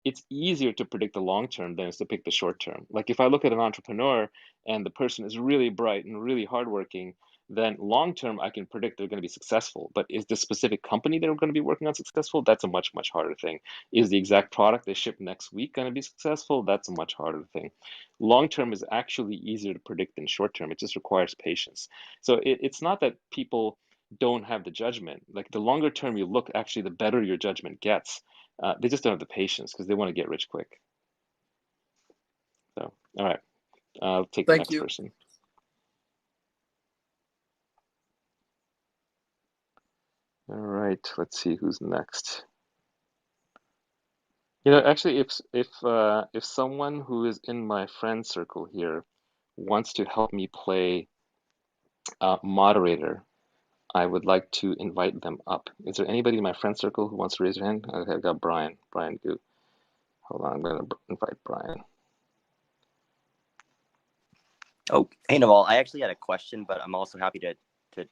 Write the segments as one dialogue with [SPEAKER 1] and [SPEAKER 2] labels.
[SPEAKER 1] it's easier to predict the long term than it's to pick the short term. Like if I look at an entrepreneur and the person is really bright and really hardworking, then long term I can predict they're going to be successful. But is the specific company they're going to be working on successful? That's a much, much harder thing. Is the exact product they ship next week going to be successful? That's a much harder thing. Long term is actually easier to predict than short term. It just requires patience. So it's not that people don't have the judgment. Like the longer term you look, actually, the better your judgment gets. They just don't have the patience because they want to get rich quick. So, all right, I'll take the
[SPEAKER 2] Thank
[SPEAKER 1] next
[SPEAKER 2] you.
[SPEAKER 1] person. All right, let's see who's next. Actually, if someone who is in my friend circle here wants to help me play moderator, I would like to invite them up. Is there anybody in my friend circle who wants to raise their hand? Okay, I've got Brian. Brian, go. Hold on, I'm gonna invite Brian.
[SPEAKER 3] Oh, hey Naval, I actually had a question, but I'm also happy to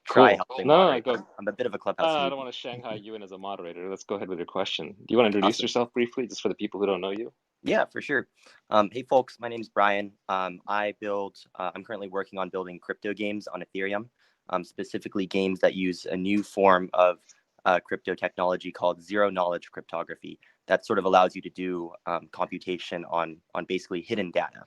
[SPEAKER 3] try
[SPEAKER 1] Cool.
[SPEAKER 3] helping
[SPEAKER 1] No,
[SPEAKER 3] moderate.
[SPEAKER 1] go.
[SPEAKER 3] I'm a bit of a clubhouse
[SPEAKER 1] I
[SPEAKER 3] newbie.
[SPEAKER 1] don't want to Shanghai you in as a moderator. Let's go ahead with your question. Do you want to introduce
[SPEAKER 3] Awesome.
[SPEAKER 1] yourself briefly, just for the people who don't know you?
[SPEAKER 3] Yeah, for sure. Hey folks, my name is Brian. I'm currently working on building crypto games on Ethereum, specifically games that use a new form of crypto technology called zero knowledge cryptography that sort of allows you to do computation on basically hidden data.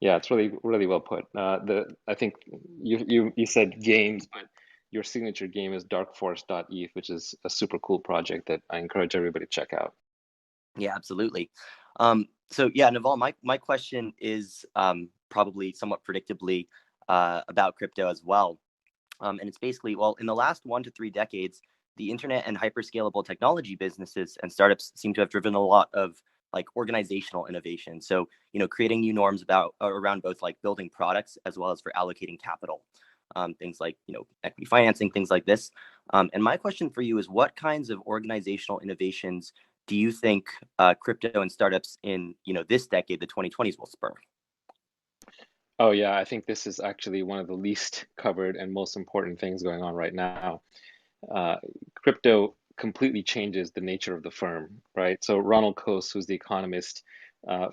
[SPEAKER 1] Yeah, it's really really well put. I think you said games, but your signature game is darkforest.eth, which is a super cool project that I encourage everybody to check out.
[SPEAKER 3] Yeah, absolutely. So yeah, Naval, my question is probably somewhat predictably about crypto as well. And it's basically, well, in the last 1 to 3 decades, the internet and hyperscalable technology businesses and startups seem to have driven a lot of like organizational innovation. So, creating new norms around both like building products as well as for allocating capital. Things like, equity financing, things like this. And my question for you is, what kinds of organizational innovations do you think crypto and startups in, this decade, the 2020s, will spur?
[SPEAKER 1] Oh yeah, I think this is actually one of the least covered and most important things going on right now. uh, Crypto completely changes the nature of the firm, right? So Ronald Coase, who's the economist,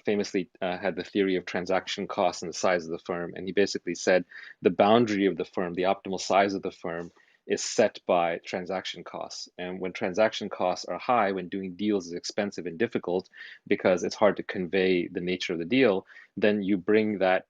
[SPEAKER 1] famously had the theory of transaction costs and the size of the firm, and he basically said the boundary of the firm, the optimal size of the firm, is set by transaction costs. And when transaction costs are high, when doing deals is expensive and difficult because it's hard to convey the nature of the deal, then you bring that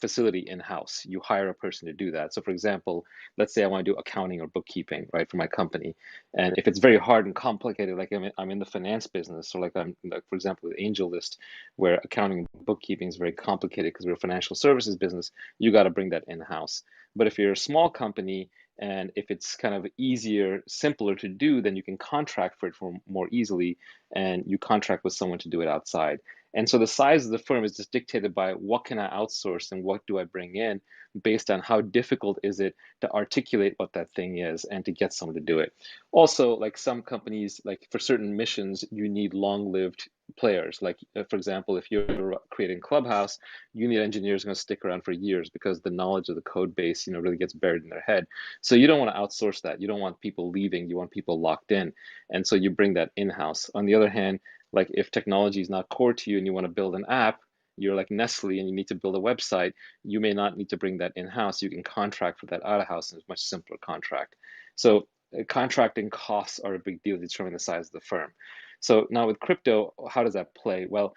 [SPEAKER 1] facility in-house. You hire a person to do that. So for example, let's say I want to do accounting or bookkeeping, right, for my company. And if it's very hard and complicated, like I'm in the finance business, or like I'm like, for example, with AngelList, where accounting and bookkeeping is very complicated because we're a financial services business, you got to bring that in-house. But if you're a small company and if it's kind of easier, simpler to do, then you can contract for it for more easily, and you contract with someone to do it outside. And so the size of the firm is just dictated by what can I outsource and what do I bring in based on how difficult is it to articulate what that thing is and to get someone to do it. Also, like some companies, like for certain missions, you need long-lived players. Like for example, if you're creating Clubhouse, you need engineers going to stick around for years because the knowledge of the code base, really gets buried in their head. So you don't want to outsource that. You don't want people leaving. You want people locked in. And so you bring that in-house. On the other hand, like if technology is not core to you and you want to build an app, you're like Nestle and you need to build a website, you may not need to bring that in-house. You can contract for that out of house, and it's a much simpler contract. So contracting costs are a big deal to determine the size of the firm. So now with crypto, how does that play? Well,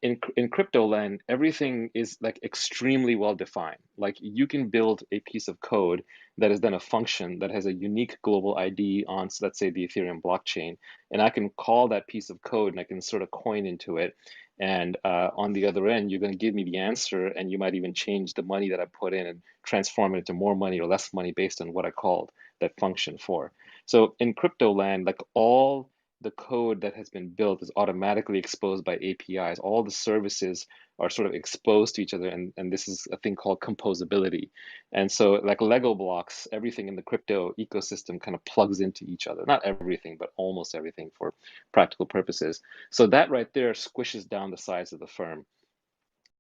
[SPEAKER 1] in crypto land, everything is like extremely well defined. Like you can build a piece of code that is then a function that has a unique global ID on, so let's say, the Ethereum blockchain, and I can call that piece of code and I can sort of coin into it. And on the other end, you're going to give me the answer, and you might even change the money that I put in and transform it into more money or less money based on what I called that function for. So in crypto land, like all the code that has been built is automatically exposed by APIs. All the services are sort of exposed to each other, and this is a thing called composability. And so, like Lego blocks, everything in the crypto ecosystem kind of plugs into each other. Not everything, but almost everything for practical purposes. So that right there squishes down the size of the firm.